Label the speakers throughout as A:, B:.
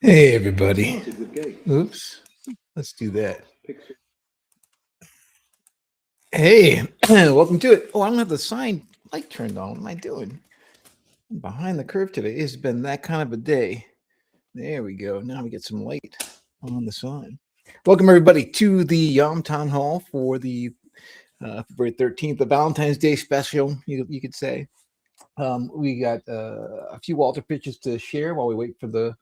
A: Hey, everybody. Oops. Let's do that. Hey, welcome to it. Oh, I don't have the sign light turned on. What am I doing? I'm behind the curve today. It's been that kind of a day. There we go. Now we get some light on the sign. Welcome, everybody, to the YOM Town Hall for the February 13th, the Valentine's Day special, you could say. We got a few Walter pitches to share while we wait for the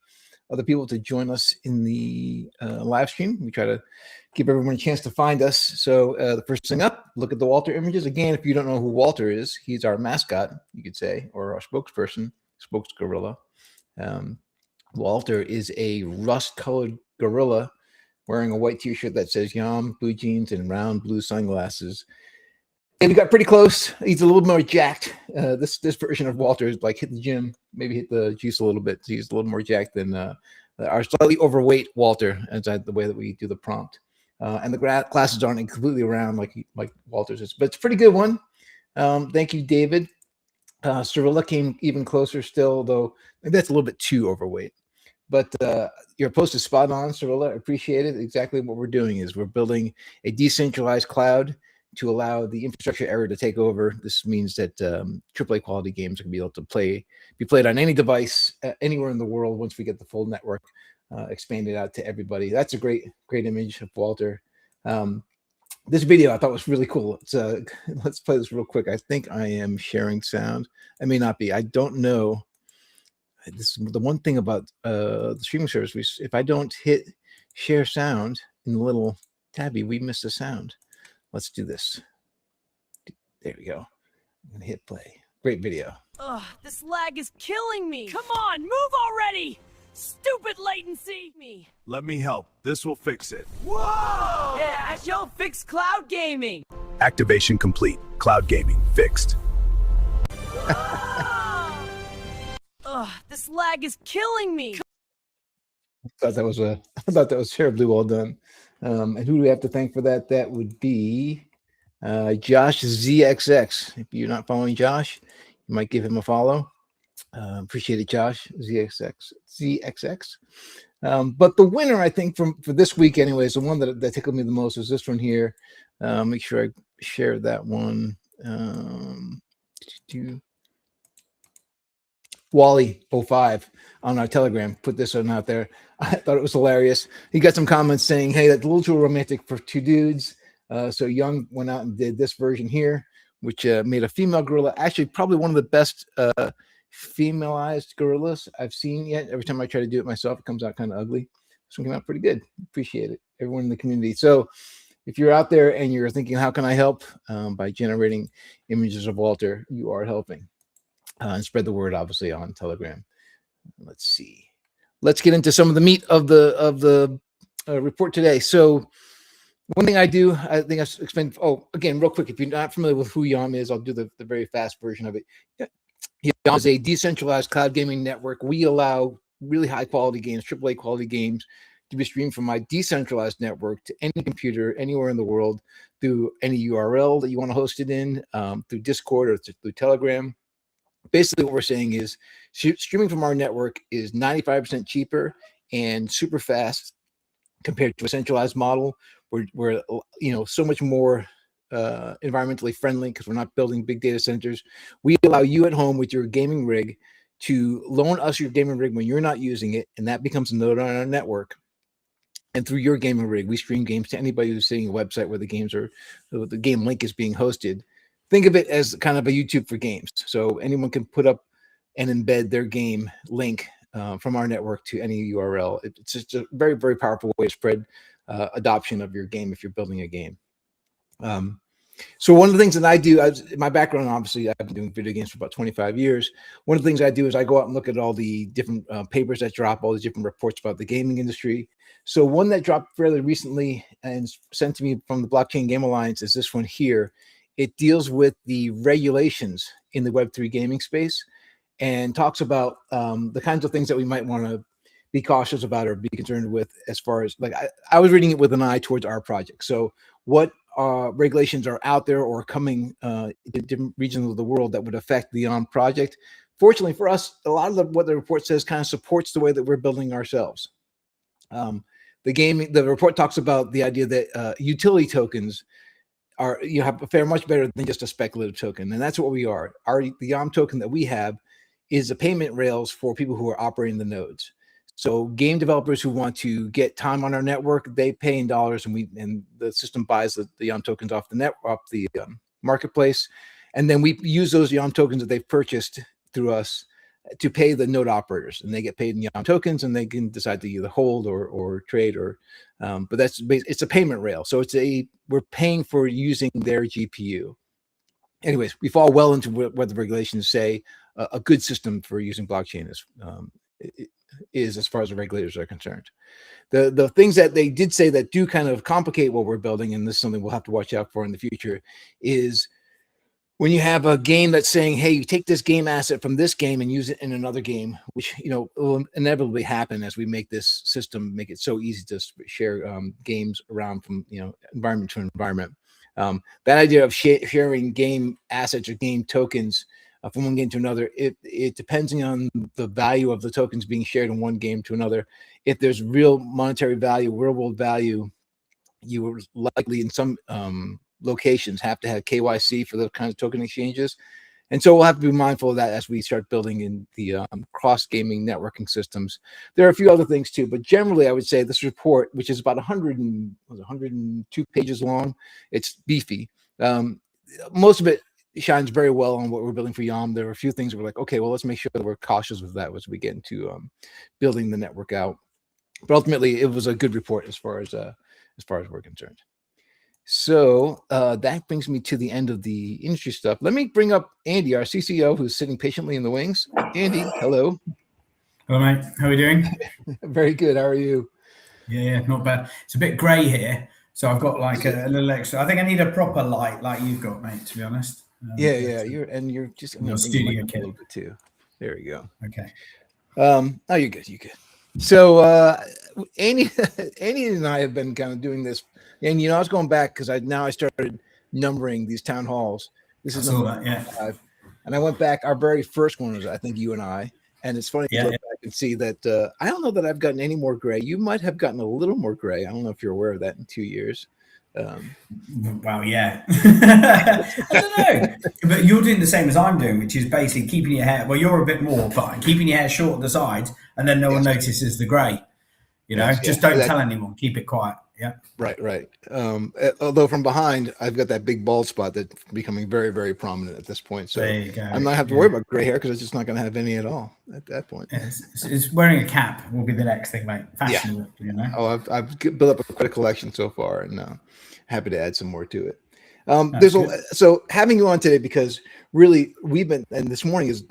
A: other people to join us in the live stream. We try to give everyone a chance to find us. So the first thing up, look at the Walter images. Again, if you don't know who Walter is, he's our mascot, you could say, or our spokesperson, spokes-gorilla. Walter is a rust-colored gorilla wearing a white t-shirt that says YOM, blue jeans, and round blue sunglasses. And we got pretty close. He's a little more jacked. This version of Walter is like hit the gym, maybe hit the juice a little bit. So he's a little more jacked than our slightly overweight Walter, as the way that we do the prompt. And the glasses aren't completely round like Walter's is, but it's a pretty good one. Thank you, David. Cirilla came even closer still, though maybe that's a little bit too overweight. But your post is spot on, Cirilla. I appreciate it. Exactly what we're doing is we're building a decentralized cloud to allow the infrastructure error to take over. This means that AAA quality games are going to be able to be played on any device anywhere in the world once we get the full network expanded out to everybody. That's a great image of Walter. This video I thought was really cool. Let's play this real quick. I think I am sharing sound. I may not be. I don't know. This is the one thing about the streaming service. If I don't hit share sound in the little tabby, we miss the sound. Let's do this. There we go. I'm gonna hit play. Great video.
B: Ugh, this lag is killing me. Come on, move already. Stupid latency.
C: Let me help. This will fix it.
B: Whoa! Yeah, you'll fix cloud gaming.
C: Activation complete. Cloud gaming fixed.
B: Ugh, this lag is killing me.
A: I thought that was terribly well done. And who do we have to thank for that? That would be Josh ZXX. If you're not following Josh, you might give him a follow. Appreciate it, Josh ZXX. But the winner, I think, for this week, anyways, the one that tickled me the most was this one here. Make sure I share that one. Wally05 on our Telegram put this one out there. I thought it was hilarious. He got some comments saying, hey, that's a little too romantic for two dudes. So Young went out and did this version here, which made a female gorilla, actually probably one of the best femaleized gorillas I've seen yet. Every time I try to do it myself, it comes out kind of ugly. This one came out pretty good. Appreciate it, everyone in the community. So if you're out there and you're thinking, how can I help? By generating images of Walter, you are helping. And spread the word, obviously, on Telegram. Let's see. Let's get into some of the meat of the report today. So one thing I do, I think I've explained. Oh, again, real quick, if you're not familiar with who YOM is, I'll do the very fast version of it. YOM is a decentralized cloud gaming network. We allow really high quality games, AAA quality games, to be streamed from my decentralized network to any computer anywhere in the world through any URL that you want to host it in, through Discord or through Telegram. Basically, what we're saying is streaming from our network is 95% cheaper and super fast compared to a centralized model. We're so much more environmentally friendly because we're not building big data centers. We allow you at home with your gaming rig to loan us your gaming rig when you're not using it, and that becomes a node on our network. And through your gaming rig, we stream games to anybody who's seeing a website where the game link is being hosted. Think of it as kind of a YouTube for games. So anyone can put up and embed their game link from our network to any URL. It's just a very, very powerful way to spread adoption of your game if you're building a game. So one of the things that I do, my background, obviously, I've been doing video games for about 25 years. One of the things I do is I go out and look at all the different papers that drop, all the different reports about the gaming industry. So one that dropped fairly recently and sent to me from the Blockchain Game Alliance is this one here. It deals with the regulations in the Web3 gaming space and talks about the kinds of things that we might want to be cautious about or be concerned with as far as, like, I was reading it with an eye towards our project. So what regulations are out there or coming in different regions of the world that would affect the YOM project fortunately for us, a lot of what the report says kind of supports the way that we're building ourselves. The report talks about the idea that utility tokens are have a fare much better than just a speculative token, and that's what we are. The YOM token that we have is a payment rails for people who are operating the nodes. So game developers who want to get time on our network, they pay in dollars, and the system buys the YOM tokens off the marketplace, and then we use those YOM tokens that they've purchased through us to pay the node operators, and they get paid in YOM tokens, and they can decide to either hold or trade but it's a payment rail. So we're paying for using their GPU. Anyways, we fall well into what the regulations say a good system for using blockchain is as far as the regulators are concerned. The things that they did say that do kind of complicate what we're building, and this is something we'll have to watch out for in the future, is when you have a game that's saying, hey, you take this game asset from this game and use it in another game, which will inevitably happen as we make this system make it so easy to share games around from environment to environment. That idea of sharing game assets or game tokens from one game to another, it depending on the value of the tokens being shared in one game to another. If there's real monetary value, real world value, you will likely in some locations have to have KYC for those kinds of token exchanges. And so we'll have to be mindful of that as we start building in the cross gaming networking systems. There are a few other things too, but generally I would say this report, which is about 102 pages long, it's beefy. Most of it shines very well on what we're building for YOM. There are a few things we're like, okay, well, let's make sure that we're cautious with that as we get into building the network out. But ultimately, it was a good report as far as we're concerned. So that brings me to the end of the industry stuff. Let me bring up Andy, our CCO, who's sitting patiently in the wings. Andy, hello.
D: Hello, mate. How are we doing?
A: Very good. How are you?
D: Yeah, not bad. It's a bit grey here, so I've got like a little extra. I think I need a proper light like you've got, mate, to be honest.
A: You're just
D: your studio kit
A: a little bit too. There we go.
D: Okay.
A: Oh, you're good. You're good. So Andy and I have been kind of doing this, and I was going back because I started numbering these town halls. This is number 5, and I went back. Our very first one was, I think, you and I, and it's funny to look back and see that I don't know that I've gotten any more gray. You might have gotten a little more gray. I don't know if you're aware of that in 2 years.
D: Well, yeah. I don't know, but you're doing the same as I'm doing, which is basically keeping your hair. Well, you're a bit more, but keeping your hair short at the sides, and then no one notices the grey. Just don't tell anyone. Keep it quiet. Yeah.
A: Right. Although from behind, I've got that big bald spot that's becoming very, very prominent at this point. So
D: there you go.
A: I'm not have to worry about gray hair because it's just not going to have any at all at that point.
D: It's wearing a cap will be the next thing, mate. Fashionable,
A: Oh, I've built up quite a collection so far, and happy to add some more to it. So having you on today, because really we've been, and this morning has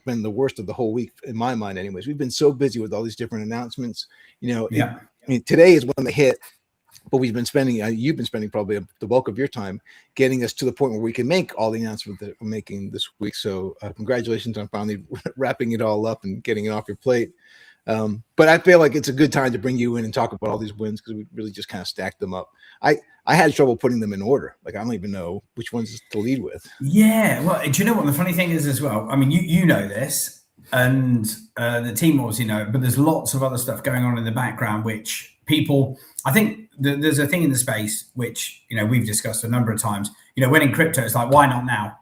A: been the worst of the whole week in my mind anyways. We've been so busy with all these different announcements. Today is when they hit, but we've been spending, you've been spending probably the bulk of your time getting us to the point where we can make all the announcements that we're making this week. So congratulations on finally wrapping it all up and getting it off your plate. But I feel like it's a good time to bring you in and talk about all these wins because we really just kind of stacked them up. I had trouble putting them in order. I don't even know which ones to lead with.
D: Yeah. Well, do you know what the funny thing is as well? I mean, you know this, and the team obviously know it, but there's lots of other stuff going on in the background, which people, I think there's a thing in the space, which, we've discussed a number of times, when in crypto, it's like, why not now?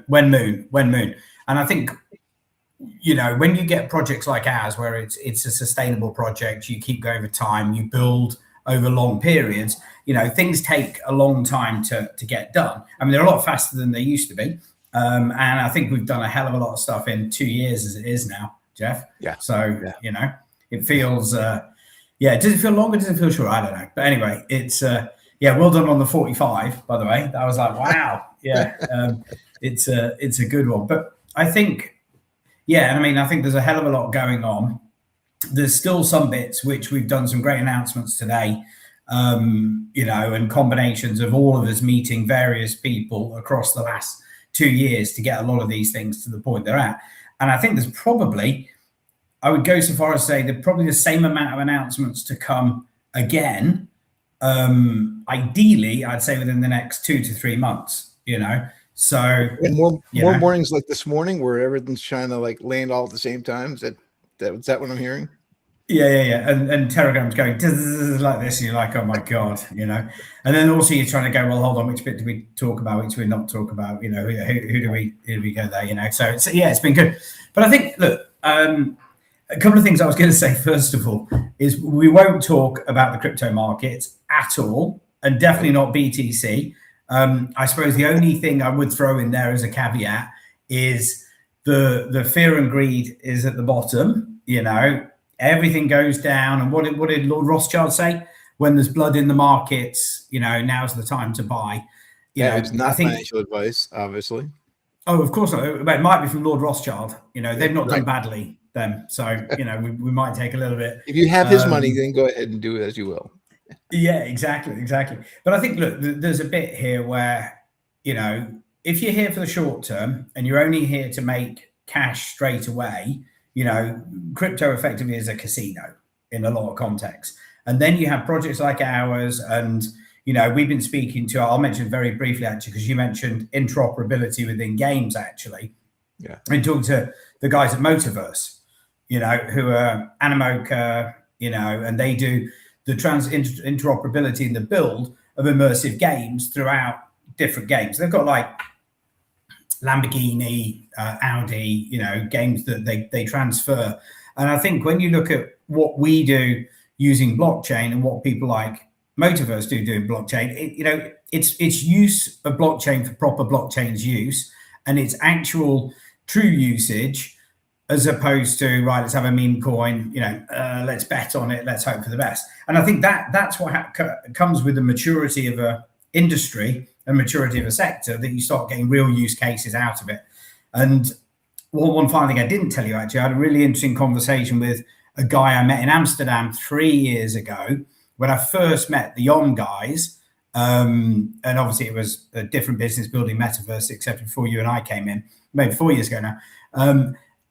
D: When moon. And I think, when you get projects like ours, where it's a sustainable project, you keep going over time, you build over long periods, things take a long time to get done. I mean, they're a lot faster than they used to be. And I think we've done a hell of a lot of stuff in 2 years as it is now, Jeff.
A: Yeah.
D: So, it feels, does it feel longer? Does it feel short? I don't know. But anyway, it's, well done on the 45, by the way. That was like, wow. Yeah. It's a good one. But I think, I think there's a hell of a lot going on. There's still some bits which we've done some great announcements today, and combinations of all of us meeting various people across the last 2 years to get a lot of these things to the point they're at. And I think there's probably, I would go so far as say there's probably the same amount of announcements to come again. Ideally, I'd say within the next 2 to 3 months, So
A: And more
D: you
A: more
D: know,
A: mornings like this morning where everything's trying to like land all at the same time. Is that what I'm hearing?
D: yeah. And Telegram's going like this, and you're like, oh my god, you know. And then also you're trying to go, well, hold on, which bit do we talk about, which do we not talk about? You know, who do we go there? You know, so it's been good. But I think look, a couple of things I was going to say first of all is we won't talk about the crypto markets at all, and definitely not BTC. I suppose the only thing I would throw in there as a caveat is the fear and greed is at the bottom. You know, everything goes down. And what did Lord Rothschild say? When there's blood in the markets, you know, now's the time to buy. You
A: Yeah,
D: know,
A: it's
D: I
A: not
D: think.
A: financial advice, obviously.
D: Oh, of course not. It might be from Lord Rothschild. You know, they've not
A: Right.
D: done badly them, so you know we might take a little bit.
A: If you have his money, then go ahead and do it as you will.
D: Yeah, exactly. But I think look, there's a bit here where you know if you're here for the short term and you're only here to make cash straight away, you know, crypto effectively is a casino in a lot of contexts. And then you have projects like ours, and you know, we've been speaking to. I'll mention very briefly actually because you mentioned interoperability within games. Actually,
A: Yeah,
D: and talking to the guys at Motiverse, you know, who are Animoca, you know, and they do the interoperability in the build of immersive games throughout different games. They've got like Lamborghini, Audi, you know, games that they transfer. And I think when you look at what we do using blockchain and what people like Motiverse do doing blockchain, you know, it's use of blockchain for proper blockchain's use, and it's actual true usage as opposed to right, let's have a meme coin, you know, let's bet on it, let's hope for the best. And I think that's what comes with the maturity of a industry and maturity of a sector, that you start getting real use cases out of it. And one final thing I didn't tell you, actually, I had a really interesting conversation with a guy I met in Amsterdam 3 years ago when I first met the YOM guys. And obviously it was a different business building metaverse, except before you and I came in, maybe 4 years ago now.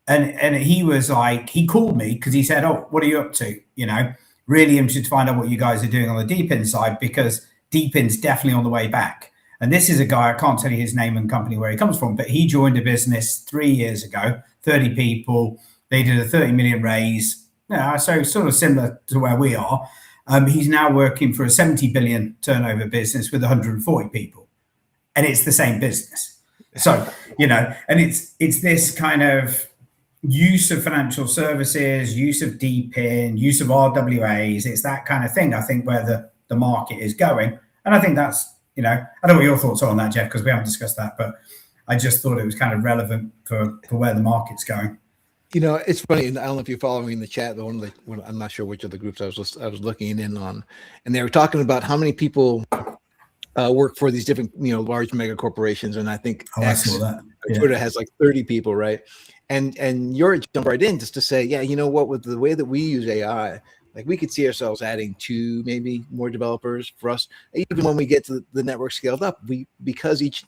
D: And he was like, he called me because he said, oh, what are you up to? You know, really interested to find out what you guys are doing on the DePIN side, because DePIN's definitely on the way back. And this is a guy, I can't tell you his name and company where he comes from, but he joined a business 3 years ago, 30 people. They did a 30 million raise. Yeah, so sort of similar to where we are. He's now working for a 70 billion turnover business with 140 people. And it's the same business. So, you know, and it's this kind of use of financial services, use of DePIN, use of RWAs. It's that kind of thing, I think, where the market is going. And I think that's, you know, I don't know what your thoughts are on that, Jeff, because we haven't discussed that, but I just thought it was kind of relevant for where the market's going.
A: You know, it's funny, and I don't know if you're following the chat, but I'm not sure which of the groups I was looking in on, and they were talking about how many people work for these different, you know, large mega corporations, and I think
D: I saw that. Yeah.
A: Twitter has like 30 people, right? And you're jump right in just to say, yeah, you know what, with the way that we use AI, like we could see ourselves adding 2, maybe more developers for us, even when we get to the network scaled up. Because each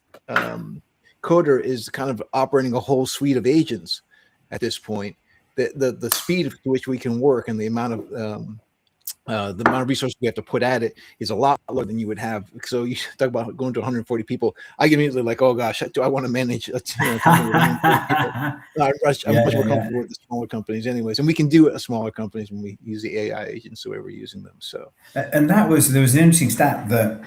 A: coder is kind of operating a whole suite of agents at this point, the speed to which we can work and the amount of resources we have to put at it is a lot lower than you would have. So you talk about going to 140 people. I get immediately like, oh gosh, do I want to manage a company with 140 people? I'm much more comfortable with the smaller companies anyways. And we can do it at smaller companies when we use the AI agents the way we're using them. So,
D: and there was an interesting stat that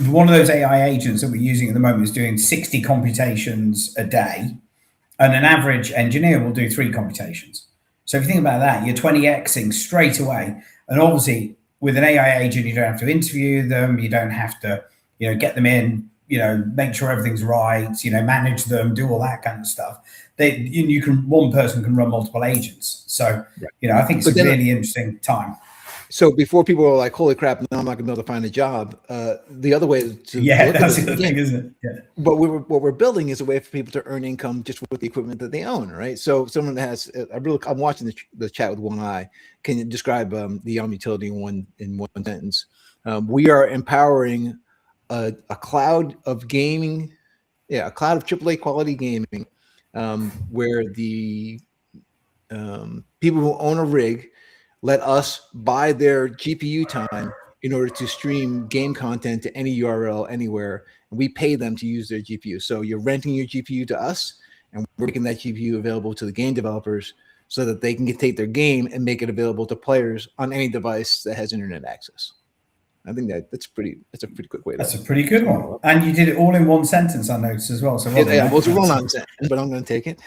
D: one of those AI agents that we're using at the moment is doing 60 computations a day, and an average engineer will do 3 computations. So if you think about that, you're 20xing straight away. And obviously, with an AI agent, you don't have to interview them. You don't have to, you know, get them in, you know, make sure everything's right, you know, manage them, do all that kind of stuff. One person can run multiple agents. So, you know, I think it's a really interesting time.
A: So before people are like, holy crap, now I'm not going to be able to find a job. The other way to
D: that's the thing, isn't it? Yeah.
A: But what we're building is a way for people to earn income just with the equipment that they own, right? So someone that has, I'm watching the chat with one eye. Can you describe the YOM utility in one sentence? We are empowering a cloud of gaming, a cloud of AAA quality gaming, where the people who own a rig let us buy their GPU time in order to stream game content to any URL anywhere. And We pay them to use their GPU. So you're renting your GPU to us, and we're making that GPU available to the game developers so that they can take their game and make it available to players on any device that has internet access. I think that's a pretty quick way.
D: That's a pretty good one. And you did it all in one sentence, I noticed as well. So
A: yeah, well, it's a run-on sentence, but I'm going to take it.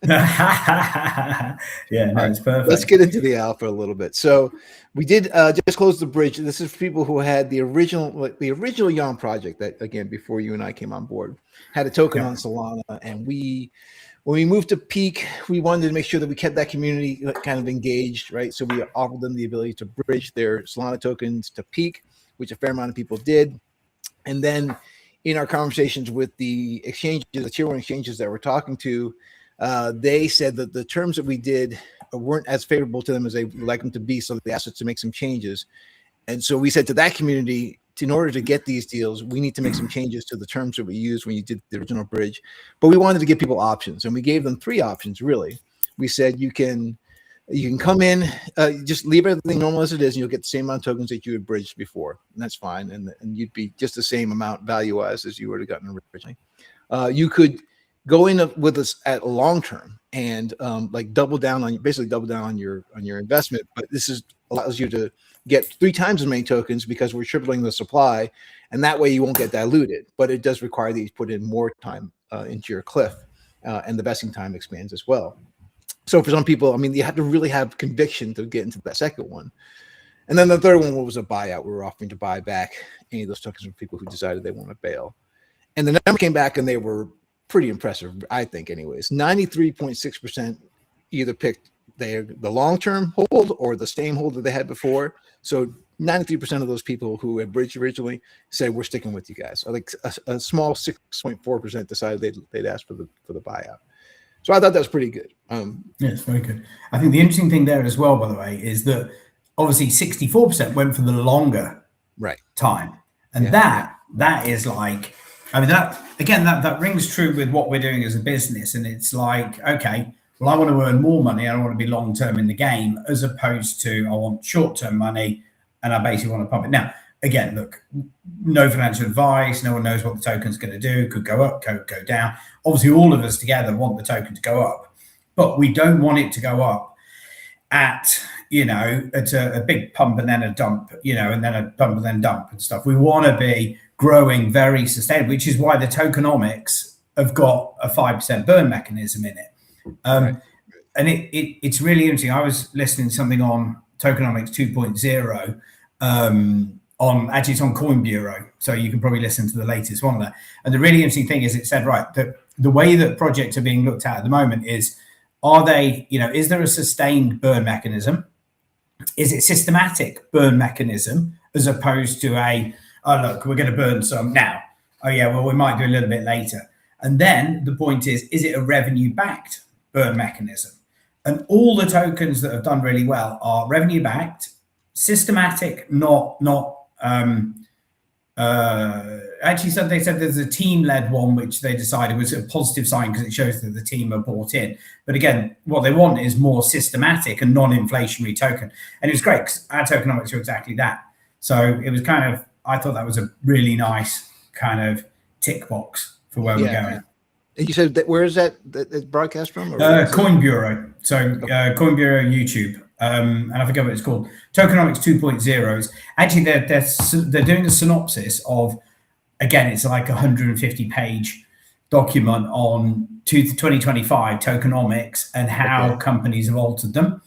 D: Yeah, no, it's perfect.
A: Let's get into the alpha a little bit. So we did just close the bridge. This is for people who had the original YOM project that, again, before you and I came on board, had a token on Solana, and when we moved to Peak, we wanted to make sure that we kept that community kind of engaged, right? So we offered them the ability to bridge their Solana tokens to Peak, which a fair amount of people did. And then in our conversations with the exchanges, the tier one exchanges that we're talking to, they said that the terms that we did weren't as favorable to them as they would like them to be, so they asked us to make some changes. And so we said to that community, in order to get these deals, we need to make some changes to the terms that we used when you did the original bridge. But we wanted to give people options, and we gave them 3 options, really. We said you can come in, just leave everything normal as it is, and you'll get the same amount of tokens that you had bridged before, and that's fine. And you'd be just the same amount value-wise as you would have gotten originally. You could go in with us at long term and like double down on your investment, but this allows you to get 3 times as many tokens because we're tripling the supply, and that way you won't get diluted. But it does require that you put in more time into your cliff, and the vesting time expands as well. So for some people, I mean, you have to really have conviction to get into that second one. And then the third one was a buyout. We were offering to buy back any of those tokens from people who decided they want to bail. And the number came back, and they were pretty impressive, I think, anyways. 93.6% either picked the long-term hold or the same hold that they had before. So 93% of those people who had bridged originally said, we're sticking with you guys. Like a small 6.4% decided they'd ask for the buyout. So I thought that was pretty good.
D: Yeah, it's very good. I think the interesting thing there as well, by the way, is that obviously 64% went for the longer time. And that is like, I mean, that rings true with what we're doing as a business. And it's like, okay, well, I want to earn more money. I don't want to be long-term in the game, as opposed to I want short-term money and I basically want to pump it. Now, again, look, no financial advice. No one knows what the token's going to do. Could go up, could go down. Obviously, all of us together want the token to go up, but we don't want it to go up at a big pump and then a dump, and then a pump and then dump and stuff. We want to be growing very sustainable, which is why the tokenomics have got a 5% burn mechanism in it. And it's really interesting. I was listening to something on tokenomics 2.0 it's on Coin Bureau, so you can probably listen to the latest one of that. And the really interesting thing is, it said that the way that projects are being looked at the moment is, are they, is there a sustained burn mechanism? Is it systematic burn mechanism, as opposed to look, we're going to burn some now. Oh yeah, well, we might do a little bit later. And then the point is it a revenue backed burn mechanism? And all the tokens that have done really well are revenue backed, systematic, not actually, so they said there's a team-led one, which they decided was a positive sign because it shows that the team are bought in. But again, what they want is more systematic and non-inflationary token. And it was great because our tokenomics are exactly that. So it was kind of, I thought that was a really nice kind of tick box for where we're going.
A: And you said that, where is that broadcast from?
D: Coin Bureau. So Coin Bureau YouTube. And I forget what it's called. Tokenomics 2.0 is actually they're doing a synopsis of, again, it's like a 150-page document on 2025 tokenomics and how companies have altered them.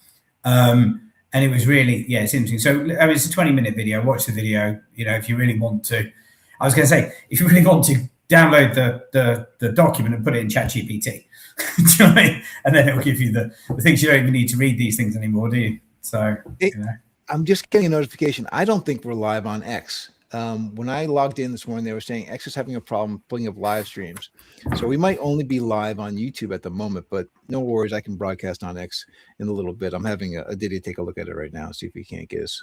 D: And it was really, it's interesting. So I mean, it's a 20-minute video. Watch the video. If you really want to, I was going to say, if you really want to download the document and put it in ChatGPT. Do you know what I mean? And then it will give you the things. You don't even need to read these things anymore, do you? So
A: I'm just getting a notification. I don't think we're live on X. When I logged in this morning, they were saying X is having a problem pulling up live streams. So we might only be live on YouTube at the moment, but no worries. I can broadcast on X in a little bit. I'm having a Diddy take a look at it right now, see if we can't get us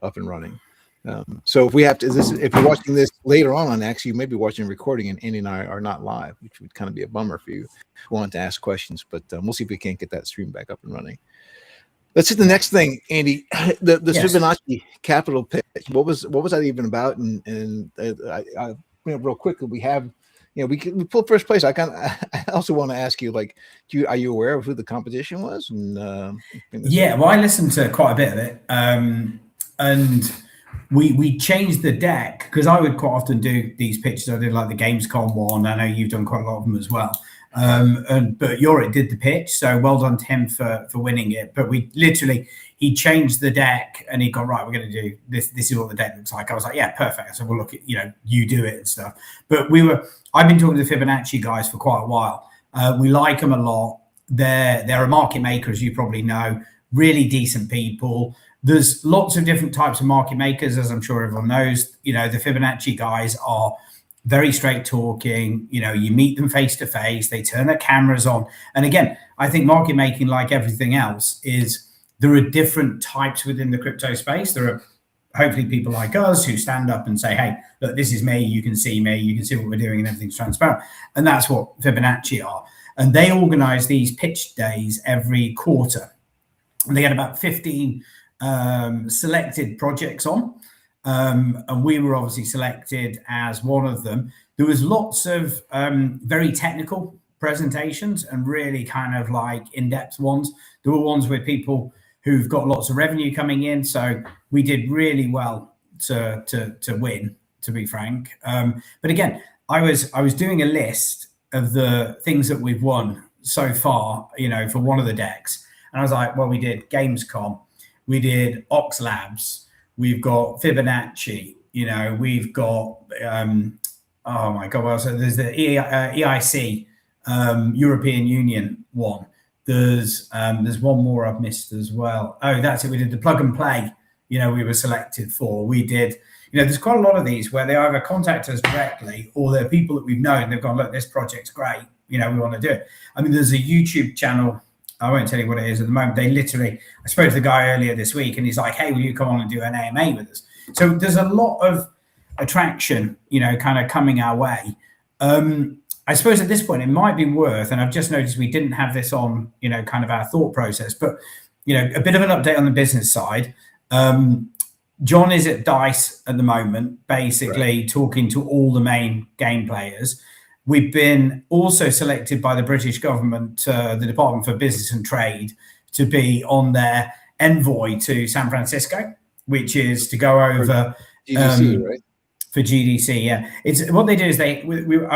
A: up and running. So if we have to, if you're watching this later on X, you may be watching a recording, and Andy and I are not live, which would kind of be a bummer for you who want to ask questions. But we'll see if we can't get that stream back up and running. Let's hit the next thing, Andy. The Fibonacci capital pitch. What was that even about? And real quickly, we have, we pulled first place. I also want to ask you, like, are you aware of who the competition was? And
D: yeah, well, I listened to quite a bit of it, and we changed the deck because I would quite often do these pitches. I did like the Gamescom one. I know you've done quite a lot of them as well. But Yorick did the pitch, so well done to him for winning it. But he changed the deck and he got, right, we're going to do this. This is what the deck looks like. I was like, yeah, perfect. I said, well, look, you do it and stuff. But I've been talking to the Fibonacci guys for quite a while. We like them a lot. They're a market maker, as you probably know, really decent people. There's lots of different types of market makers, as I'm sure everyone knows. The Fibonacci guys are very straight talking. You meet them face to face, they turn their cameras on. And again, I think market making, like everything else, is there are different types within the crypto space. There are hopefully people like us who stand up and say, hey, look, this is me, you can see what we're doing, and everything's transparent. And that's what Fibonacci are. And they organize these pitch days every quarter. And they get about 15 selected projects on. And we were obviously selected as one of them. There was lots of very technical presentations and really kind of like in-depth ones. There were ones with people who've got lots of revenue coming in. So we did really well to win, to be frank. But again, I was doing a list of the things that we've won so far, for one of the decks. And I was like, well, we did Gamescom, we did Ox Labs, we've got Fibonacci, we've got, oh my God, well, so there's the EIC, European Union one. There's one more I've missed as well. Oh, that's it. We did the plug and play, we were selected for. We did, there's quite a lot of these where they either contact us directly or they're people that we've known. They've gone, look, this project's great. We want to do it. I mean, there's a YouTube channel. I won't tell you what it is at the moment. I spoke to the guy earlier this week and he's like, hey, will you come on and do an AMA with us? So there's a lot of attraction, kind of coming our way. I suppose at this point it might be worth, and I've just noticed we didn't have this on, kind of our thought process, but, a bit of an update on the business side. John is at DICE at the moment, basically talking to all the main game players. We've been also selected by the British government, the Department for Business and Trade, to be on their envoy to San Francisco, which is to go over
A: GDC, right?
D: For GDC, yeah. It's what they do is I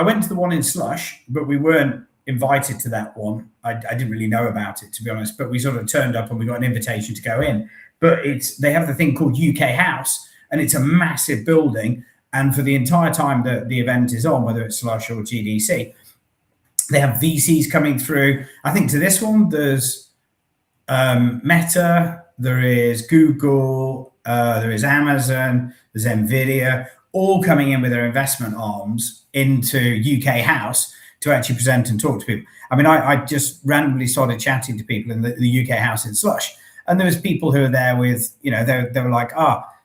D: went to the one in Slush, but we weren't invited to that one. I didn't really know about it, to be honest, but we sort of turned up and we got an invitation to go in. But they have the thing called UK House, and it's a massive building. And for the entire time that the event is on, whether it's Slush or GDC, they have VCs coming through. I think to this one, there's Meta, there is Google, there is Amazon, there's Nvidia, all coming in with their investment arms into UK House to actually present and talk to people. I mean, I just randomly started chatting to people in the UK House in Slush. And there was people who were there with, they were like,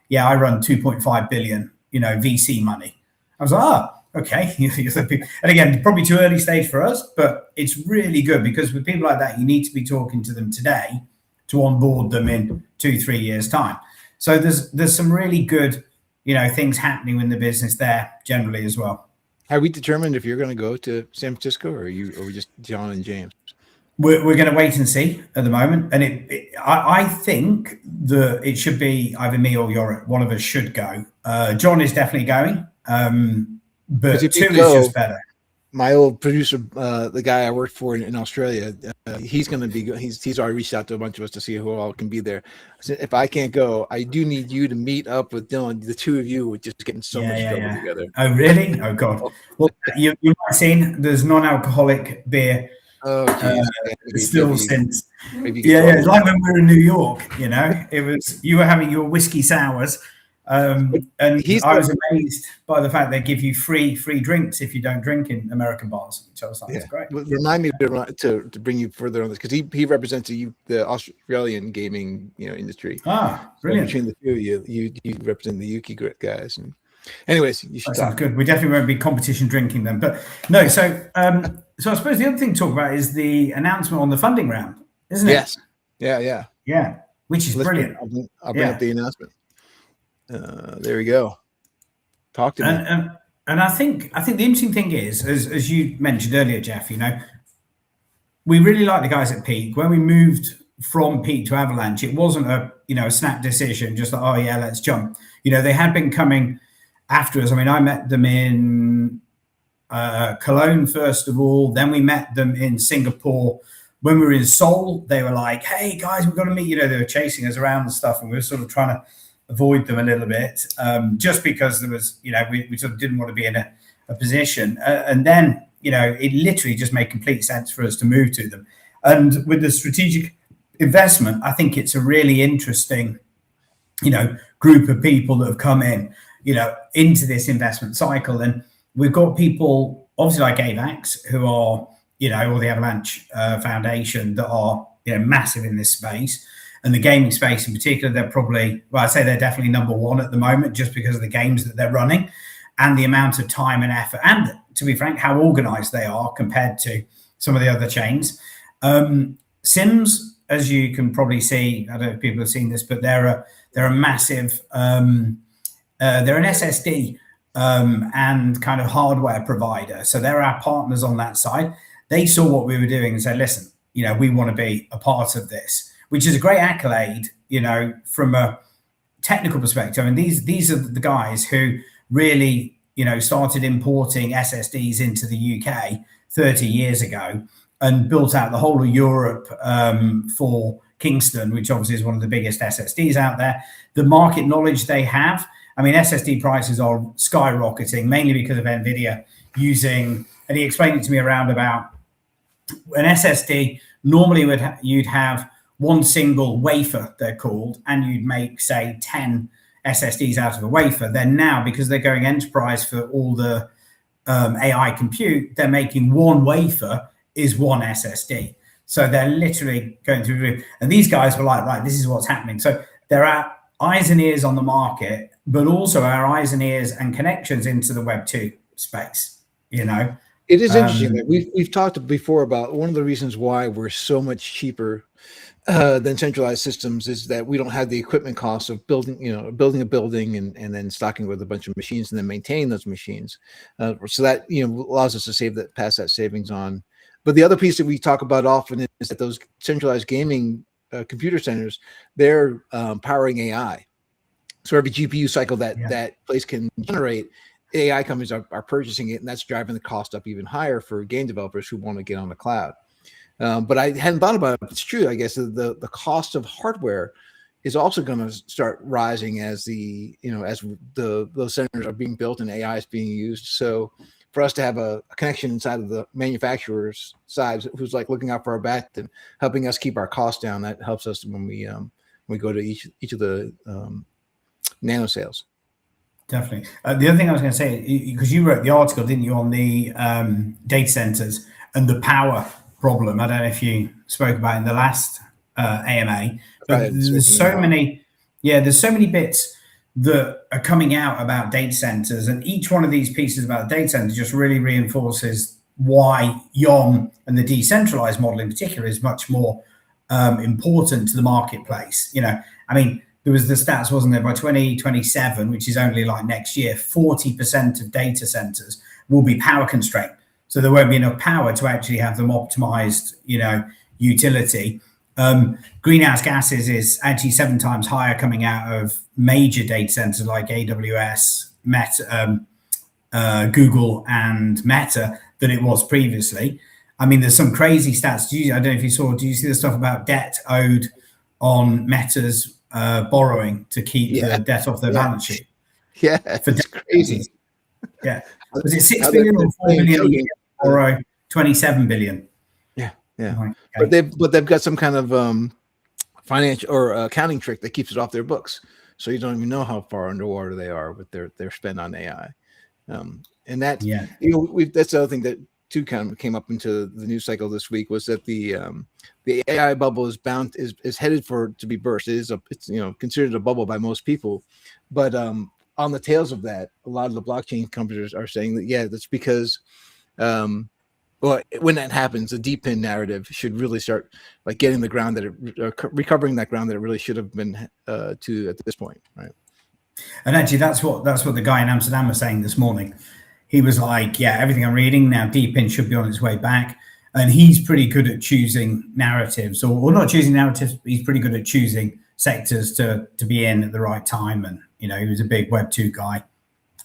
D: yeah, I run 2.5 billion, VC money. I was like, okay. And again, probably too early stage for us, but it's really good because with people like that, you need to be talking to them today to onboard them in 2-3 years' time. So there's some really good, things happening in the business there generally as well.
A: Have we determined if you're going to go to San Francisco or are we just John and James?
D: We're going to wait and see at the moment. And I think that it should be either me or Yorick. One of us should go. John is definitely going. But two is just better.
A: My old producer, the guy I worked for in Australia, he's going to be. He's already reached out to a bunch of us to see who all can be there. I said, if I can't go, I do need you to meet up with Dylan. The two of you would just get in so much trouble together.
D: Oh, really? Oh, God. Well, you might have seen there's non-alcoholic beer.
A: Oh,
D: still since. It's like when we were in New York. It was you were having your whiskey sours. And I was amazed by the fact they give you free drinks if you don't drink in American bars, which I was like, that's great.
A: Remind me to bring you further on this because he represents the Australian gaming industry.
D: Brilliant.
A: So between the two of you represent the Yuki guys. And anyways, you should
D: sounds good. We definitely won't be competition drinking them, but no. So I suppose the other thing to talk about is the announcement on the funding round, isn't it?
A: Yes. Yeah.
D: Which is brilliant.
A: I'll bring up the announcement. There we go. Talk to me.
D: And I think the interesting thing is, as you mentioned earlier, Jeff, we really like the guys at Peak. When we moved from Peak to Avalanche, it wasn't a snap decision, just like, oh yeah, let's jump. They had been coming after us. I mean, I met them in Cologne first of all. Then we met them in Singapore. When we were in Seoul, they were like, hey guys, we've got to meet. They were chasing us around and stuff, and we were sort of trying to avoid them a little bit, just because there was, we sort of didn't want to be in a position. And then, it literally just made complete sense for us to move to them. And with the strategic investment, I think it's a really interesting, group of people that have come in, into this investment cycle. And we've got people, obviously, like AVAX, who are, or the Avalanche Foundation, that are, massive in this space. And the gaming space in particular, they're probably, well, I'd say they're definitely number one at the moment, just because of the games that they're running and the amount of time and effort, and to be frank, how organized they are compared to some of the other chains. Sims, as you can probably see, I don't know if people have seen this, but they're a massive, they're an SSD and kind of hardware provider. So they're our partners on that side. They saw what we were doing and said, listen, we want to be a part of this, which is a great accolade, from a technical perspective. I mean, these are the guys who really, started importing SSDs into the UK 30 years ago and built out the whole of Europe for Kingston, which obviously is one of the biggest SSDs out there. The market knowledge they have, I mean, SSD prices are skyrocketing, mainly because of NVIDIA using, and he explained it to me around about an SSD, normally you'd have one single wafer, they're called, and you'd make, say, 10 SSDs out of a wafer. Then now, because they're going enterprise for all the AI compute, they're making one wafer is one SSD. So they're literally going through. And these guys were like, right, this is what's happening. So there are eyes and ears on the market, but also our eyes and ears and connections into the Web2 space,
A: It is interesting that we've talked before about one of the reasons why we're so much cheaper than centralized systems is that we don't have the equipment costs of building a building and then stocking with a bunch of machines and then maintaining those machines. So that allows us to pass that savings on. But the other piece that we talk about often is that those centralized gaming computer centers, they're powering AI. So every GPU cycle that place can generate, AI companies are purchasing it, and that's driving the cost up even higher for game developers who want to get on the cloud. But I hadn't thought about it. It's true. I guess the cost of hardware is also going to start rising as those centers are being built and AI is being used. So for us to have a connection inside of the manufacturer's side, who's like looking out for our back and helping us keep our costs down, that helps us when we go to each of the nano sales.
D: Definitely. The other thing I was going to say, because you wrote the article, didn't you, on the data centers and the power problem? I don't know if you spoke about it in the last AMA, but there's so many bits that are coming out about data centers, and each one of these pieces about the data center just really reinforces why YOM and the decentralized model in particular is much more important to the marketplace. I mean, there was the stats, wasn't there, by 2027, which is only like next year, 40% of data centers will be power constrained. So there won't be enough power to actually have them optimized, utility. Greenhouse gases is actually 7 times higher coming out of major data centers like AWS, Meta, Google, and Meta than it was previously. I mean, there's some crazy stats. I don't know if you saw. Do you see the stuff about debt owed on Meta's borrowing to keep the debt off their balance sheet?
A: Yeah, it's crazy.
D: Yeah, was it 6 billion or 4 billion a year? Borrow 27 billion.
A: Yeah.
D: Okay.
A: But they've got some kind of financial or accounting trick that keeps it off their books, so you don't even know how far underwater they are with their spend on AI. And that that's the other thing that too kind of came up into the news cycle this week, was that the AI bubble is headed to be burst. It's considered a bubble by most people, but on the tails of that, a lot of the blockchain companies are saying that that's because when that happens, the DePIN narrative should really start like getting the ground that recovering that ground that it really should have been to at this point, right?
D: And actually, that's what the guy in Amsterdam was saying this morning. he was like, yeah, everything I'm reading now, DePIN should be on its way back. And he's pretty good at choosing narratives, or not choosing narratives, but he's pretty good at choosing sectors to be in at the right time. And, you know, he was a big Web2 guy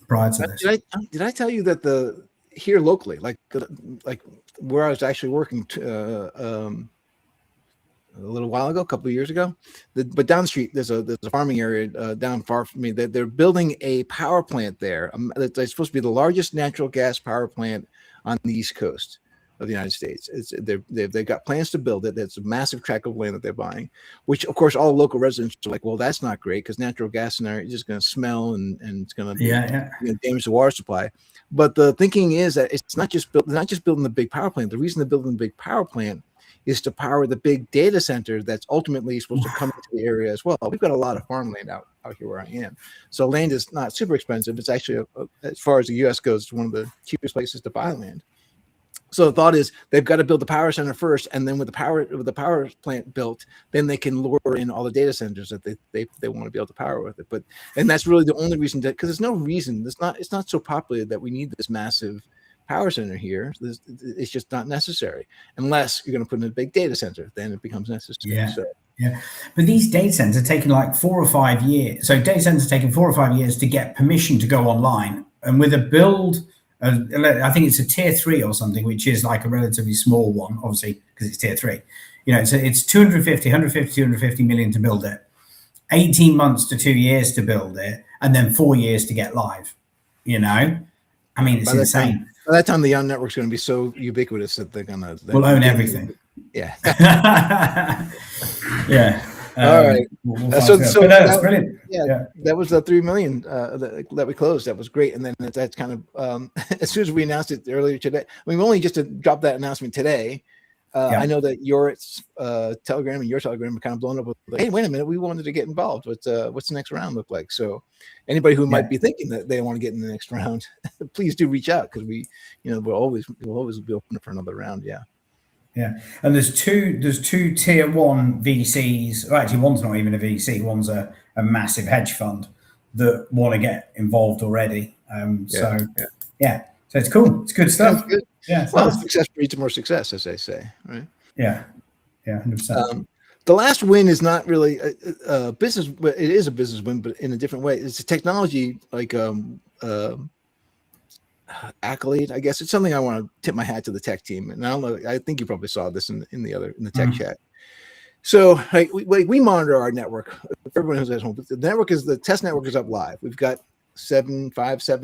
D: prior to this.
A: Did I tell you that here locally, like where I was actually working a little while ago, a couple of years ago, but down the street there's a farming area down far from me. They're building a power plant there. It's supposed to be the largest natural gas power plant on the East Coast of the United States. They've got plans to build it. It's a massive tract of land that they're buying, which of course all local residents are like, well, that's not great because natural gas in there is just going to smell and it's going to damage the water supply. But the thinking is that it's not just building the big power plant. The reason they're building the big power plant is to power the big data center that's ultimately supposed to come into the area as well. We've got a lot of farmland out here where I am. So land is not super expensive. It's actually, as far as the U.S. goes, it's one of the cheapest places to buy land. So the thought is they've got to build the power center first, and then with the power plant built, then they can lure in all the data centers that they want to be able to power with it. And that's really the only reason, because there's no reason. It's not so popular that we need this massive power center here. It's just not necessary unless you're going to put in a big data center. Then it becomes necessary.
D: Yeah, but these data centers are taking like 4 or 5 years. So data centers are taking 4 or 5 years to get permission to go online, and with a build. I think it's a tier 3 or something, which is like a relatively small one, obviously, because it's tier 3. You know, so it's 250 million to build it, 18 months to 2 years to build it, and then 4 years to get live. You know, I mean, it's insane.
A: By that time, the YOM network's going to be so ubiquitous that
D: we'll own everything.
A: Yeah.
D: Yeah.
A: All right.
D: So that's brilliant.
A: Yeah, that was the 3 million that we closed. That was great. And then that's kind of as soon as we announced it earlier today. I mean, we only just dropped that announcement today. I know that your Telegram and your Telegram are kind of blown up with, hey, wait a minute, we wanted to get involved. What's the next round look like? So anybody who might be thinking that they want to get in the next round, please do reach out, because we'll always be open for another round. Yeah.
D: Yeah, and there's two tier 1 VCs. Well, actually, one's not even a VC. One's a massive hedge fund that want to get involved already. So it's cool. It's good stuff.
A: Good.
D: Yeah.
A: Well, success breeds more success, as they say, right?
D: Yeah. 100%.
A: The last win is not really a business. It is a business win, but in a different way. It's a technology accolade, I guess. It's something I want to tip my hat to the tech team. And I don't know, I think you probably saw this in the tech chat. So we monitor our network. Everyone who's at home, the test network is up live. We've got 7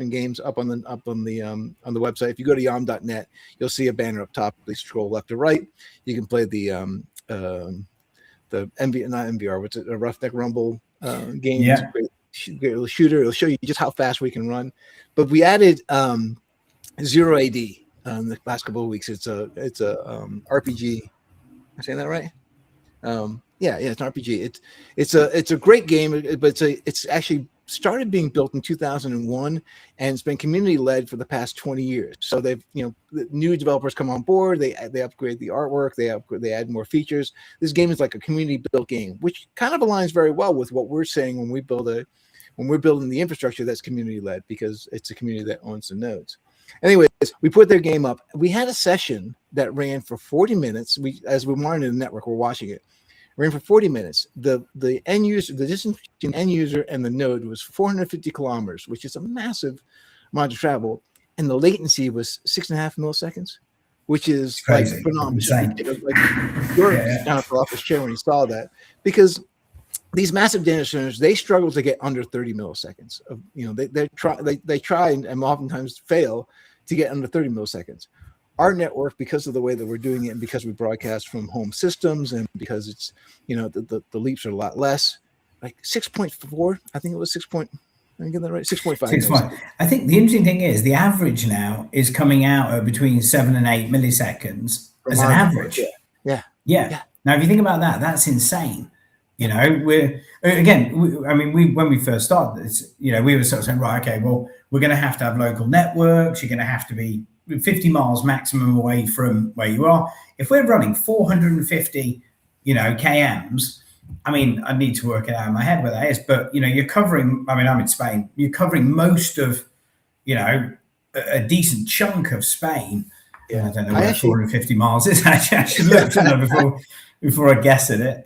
A: games up on the website. If you go to yom.net, you'll see a banner up top. Please scroll left to right. You can play the a Roughneck Rumble game.
D: Yeah.
A: Great little shooter. It'll show you just how fast we can run. But we added Zero AD the last couple of weeks. It's a RPG. Am I saying that right? Yeah, it's an RPG. It's a great game, but it's actually started being built in 2001, and it's been community led for the past 20 years. So they've, the new developers come on board, they upgrade the artwork, they add more features. This game is like a community built game, which kind of aligns very well with what we're saying when we're building the infrastructure that's community led, because it's a community that owns the nodes. Anyways, we put their game up. We had a session that ran for 40 minutes. As we're monitoring the network, we're watching it. Ran for 40 minutes. The end user, the distance between end user and the node was 450 kilometers, which is a massive amount of travel. And the latency was 6.5 milliseconds, which is
D: crazy.
A: Like phenomenal. Like you're down at the office chair when you saw that, because these massive data centers, they struggle to get under 30 milliseconds. They try and oftentimes fail to get under 30 milliseconds. Our network, because of the way that we're doing it, and because we broadcast from home systems, and because it's, the leaps are a lot less, like 6.4, I think it was 6. Did I get that right? 6.5.
D: I think the interesting thing is the average now is coming out at between 7 and 8 milliseconds as an average.
A: Yeah.
D: Now, if you think about that, that's insane. When we first started this, we were sort of saying, right, okay, well, we're going to have local networks. You're going to have to be 50 miles maximum away from where you are. If we're running 450, KMs, I mean, I need to work it out in my head where that is, but, you're covering, I'm in Spain, you're covering most of, a decent chunk of Spain.
A: Yeah.
D: I don't know where 450 miles is. I should look before I guess at it.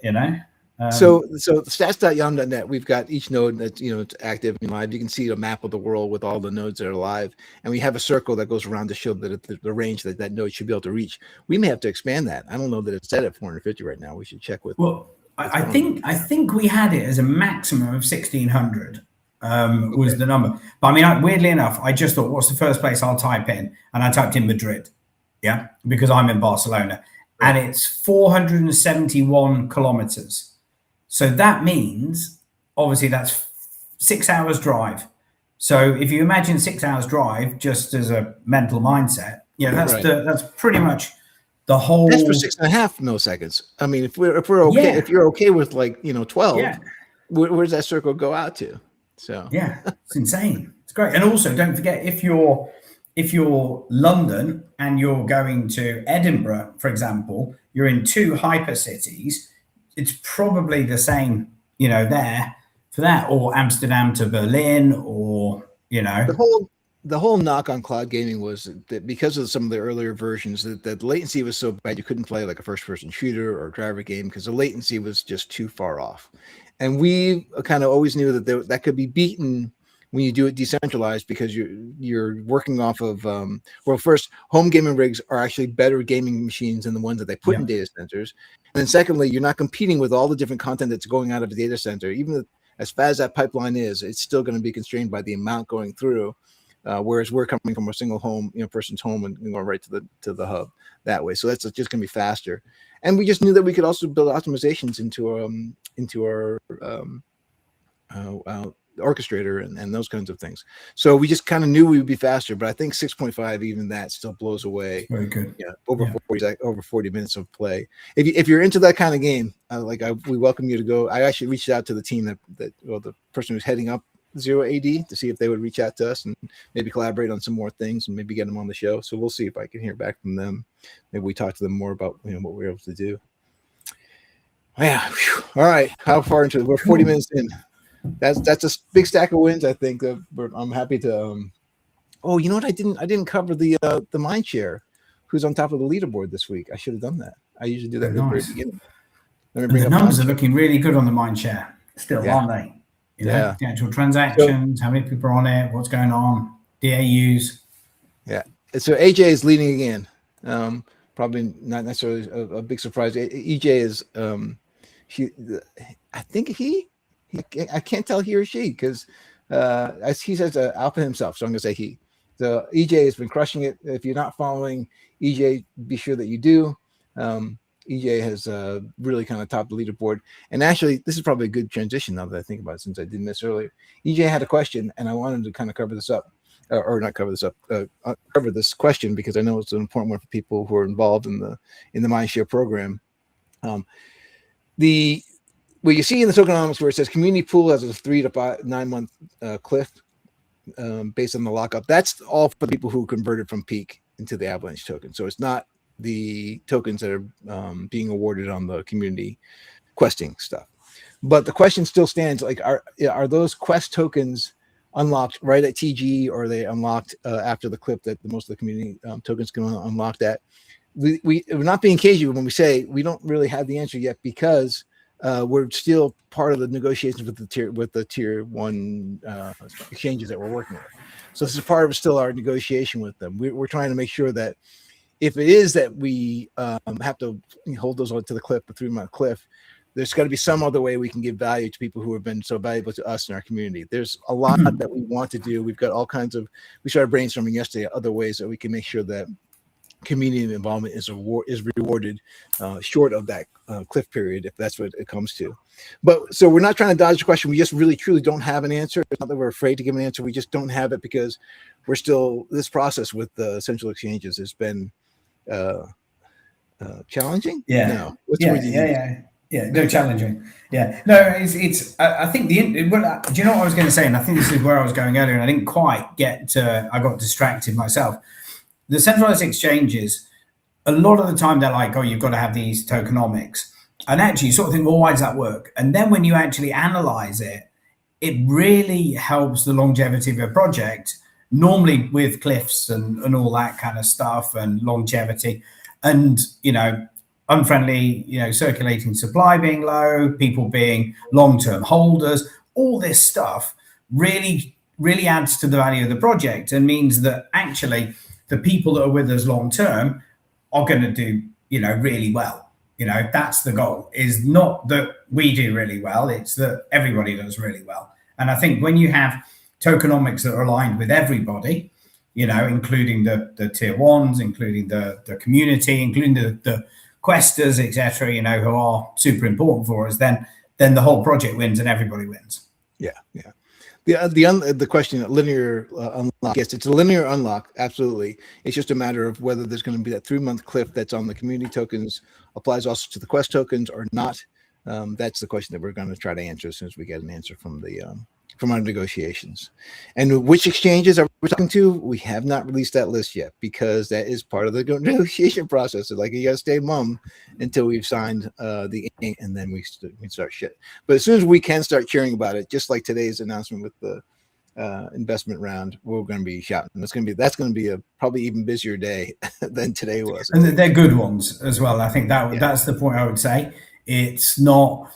A: So stats.yom.net, we've got each node that's it's active and live. You can see a map of the world with all the nodes that are live, and we have a circle that goes around to show that the range that node should be able to reach. We may have to expand that. I don't know that it's set at 450 right now. We should check with.
D: Well, I think we had it as a maximum of 1600 was the number. But I mean, weirdly enough, I just thought, what's the first place I'll type in? And I typed in Madrid, because I'm in Barcelona, and it's 471 kilometers. So that means, obviously, that's 6 hours drive. So if you imagine 6 hours drive just as a mental mindset, that's pretty much the whole.
A: That's for 6.5 milliseconds. I mean, if we're okay, if you're okay with 12, where's that circle go out to? So
D: it's insane. It's great. And also, don't forget, if you're London and you're going to Edinburgh, for example, you're in 2 hyper cities. It's probably the same, there for that, or Amsterdam to Berlin, or
A: the whole knock on cloud gaming was that because of some of the earlier versions, that the latency was so bad you couldn't play like a first-person shooter or driver game because the latency was just too far off. And we kind of always knew that that could be beaten when you do it decentralized, because you're working off of first, home gaming rigs are actually better gaming machines than the ones that they put in data centers. And then secondly, you're not competing with all the different content that's going out of the data center. Even as fast as that pipeline is, it's still going to be constrained by the amount going through. Whereas we're coming from a single home, person's home, and going right to the hub that way. So that's just going to be faster. And we just knew that we could also build optimizations into our orchestrator and those kinds of things. So we just kind of knew we would be faster, but I think 6.5, even that still blows away.
D: Very good.
A: Over 40 minutes of play. If you're into that kind of game, we welcome you to go. I actually reached out to the team the person who's heading up Zero AD to see if they would reach out to us and maybe collaborate on some more things and maybe get them on the show. So we'll see if I can hear back from them. Maybe we talk to them more about what we're able to do. Yeah. Whew. All right. How far into it? We're 40 minutes in. That's a big stack of wins. I think I'm happy to. Oh, you know what? I didn't cover the mind share. Who's on top of the leaderboard this week? I should have done that. I usually do that at the very beginning.
D: The numbers are looking really good on the mind share still, aren't they? The actual transactions, how many people are on it, what's going on, DAUs. Yeah.
A: So AJ is leading again. Probably not necessarily a big surprise. EJ is I think I can't tell he or she, because as he says alpha himself, so I'm gonna say he. So EJ has been crushing it. If you're not following EJ, be sure that you do. EJ has really kind of topped the leaderboard. And actually, this is probably a good transition now that I think about it, since I didn't this earlier. EJ had a question, and I wanted to kind of cover this up, cover this question, because I know it's an important one for people who are involved in the Mindshare program. What you see in the tokenomics where it says community pool has a 3 to 9 month cliff based on the lockup. That's all for the people who converted from Peak into the Avalanche token. So it's not the tokens that are being awarded on the community questing stuff. But the question still stands: are those quest tokens unlocked right at TG, or are they unlocked after the clip that most of the community tokens can unlock that? We're not being cagey when we say we don't really have the answer yet, because we're still part of the negotiations with the tier 1 exchanges that we're working with. So this is part of still our negotiation with them. We're trying to make sure that if it is that we have to hold those onto the cliff, the 3-month cliff, there's got to be some other way we can give value to people who have been so valuable to us in our community. There's a lot that we want to do. We've got all kinds of, we started brainstorming yesterday, other ways that we can make sure that community involvement is rewarded short of that cliff period, if that's what it comes to. But so we're not trying to dodge the question. We just really truly don't have an answer. It's not that we're afraid to give an answer. We just don't have it because we're still, this process with the central exchanges has been challenging.
D: No, challenging. I think do you know what I was going to say? And I think this is where I was going earlier, and I didn't quite get to, I got distracted myself. The centralized exchanges, a lot of the time they're like, oh, you've got to have these tokenomics. And actually you sort of think, well, why does that work? And then when you actually analyze it, it really helps the longevity of a project normally with cliffs and all that kind of stuff and longevity and, unfriendly, circulating supply being low, people being long-term holders, all this stuff really adds to the value of the project and means that actually the people that are with us long-term are going to do, really well. That's the goal, is not that we do really well, it's that everybody does really well. And I think when you have tokenomics that are aligned with everybody, including the tier ones, including the community, including the questers, etc., who are super important for us, then the whole project wins and everybody wins.
A: Yeah. The question, linear unlock, yes, it's a linear unlock, absolutely. It's just a matter of whether there's going to be that 3-month cliff that's on the community tokens applies also to the quest tokens or not. That's the question that we're going to try to answer as soon as we get an answer from our negotiations. And which exchanges are we talking to? We have not released that list yet because that is part of the negotiation process. So like, you got to stay mum until we've signed the ink, and then we start shit. But as soon as we can start cheering about it, just like today's announcement with the investment round, we're going to be shouting. That's going to be a probably even busier day than today was.
D: And they're good ones as well. I think that's the point I would say. It's not,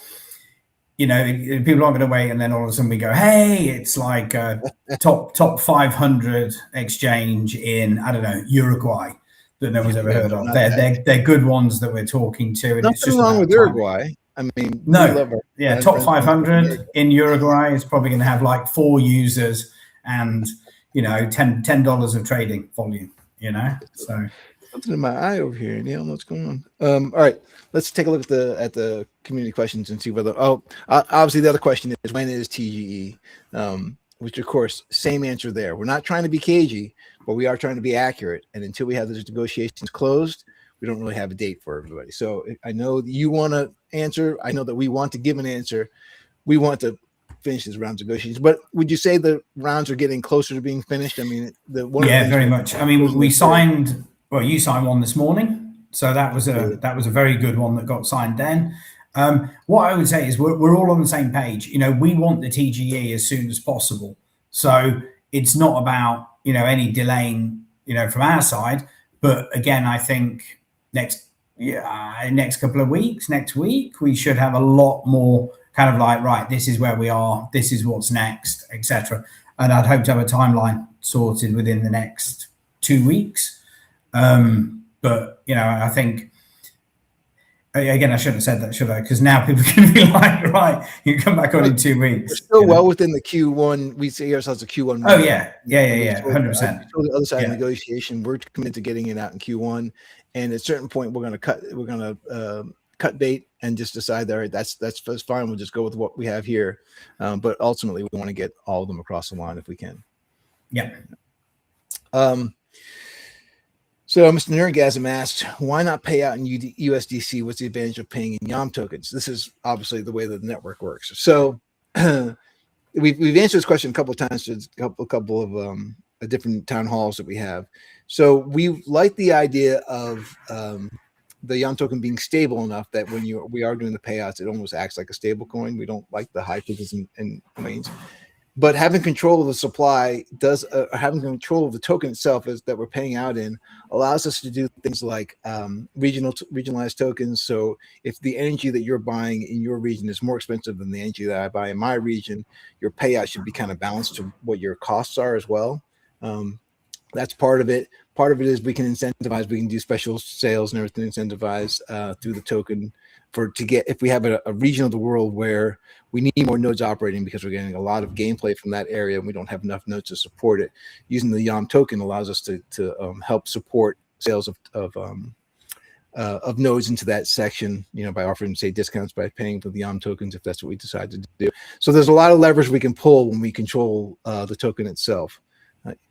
D: people aren't going to wait and then all of a sudden we go, hey, it's like a top 500 exchange in, I don't know, Uruguay that no one's ever heard of. They're good ones that we're talking to. And
A: nothing wrong with Uruguay. I mean,
D: top 500 in Uruguay is probably going to have like 4 users and, $10 of trading volume, so.
A: Something in my eye over here, Neil. What's going on? All right, let's take a look at the community questions and see whether. Obviously, the other question is, when is TGE? Which, of course, same answer there. We're not trying to be cagey, but we are trying to be accurate. And until we have those negotiations closed, we don't really have a date for everybody. So I know that you want to answer. I know that we want to give an answer. We want to finish these rounds of negotiations. But would you say the rounds are getting closer to being finished? I mean,
D: very much. I mean, we signed. Well, you signed one this morning, so that was a very good one that got signed then. What I would say is we're all on the same page. We want the TGE as soon as possible. So it's not about any delaying from our side. But again, I think next couple of weeks, next week, we should have a lot more kind of like, right, this is where we are, this is what's next, etc. And I'd hope to have a timeline sorted within the next 2 weeks. But I think again, I shouldn't have said that, should I? Because now people can be like, right, you come back on in 2 weeks.
A: We're still well within the Q1. We see ourselves a Q1.
D: Oh yeah, 100%.
A: The other side of negotiation, we're committed to getting it out in Q1, and at a certain point, we're going to cut bait and just decide that, all right, that's fine. We'll just go with what we have here. But ultimately, we want to get all of them across the line if we can.
D: Yeah.
A: So Mr. Nerdgasm asked, why not pay out in USDC? What's the advantage of paying in YOM tokens? This is obviously the way that the network works. So we've answered this question a couple of times to a couple of different town halls that we have. So we like the idea of the YOM token being stable enough that when we are doing the payouts, it almost acts like a stable coin. We don't like the high tickets and domains. But having control of the supply having control of the token itself that we're paying out in allows us to do things like regionalized tokens. So if the energy that you're buying in your region is more expensive than the energy that I buy in my region, your payout should be kind of balanced to what your costs are as well. That's part of it. Part of it is we can incentivize. We can do special sales and everything, incentivize through the token if we have a region of the world where we need more nodes operating because we're getting a lot of gameplay from that area and we don't have enough nodes to support it. Using the YOM token allows us to help support sales of nodes into that section, by offering, say, discounts by paying for the YOM tokens if that's what we decide to do. So there's a lot of leverage we can pull when we control the token itself.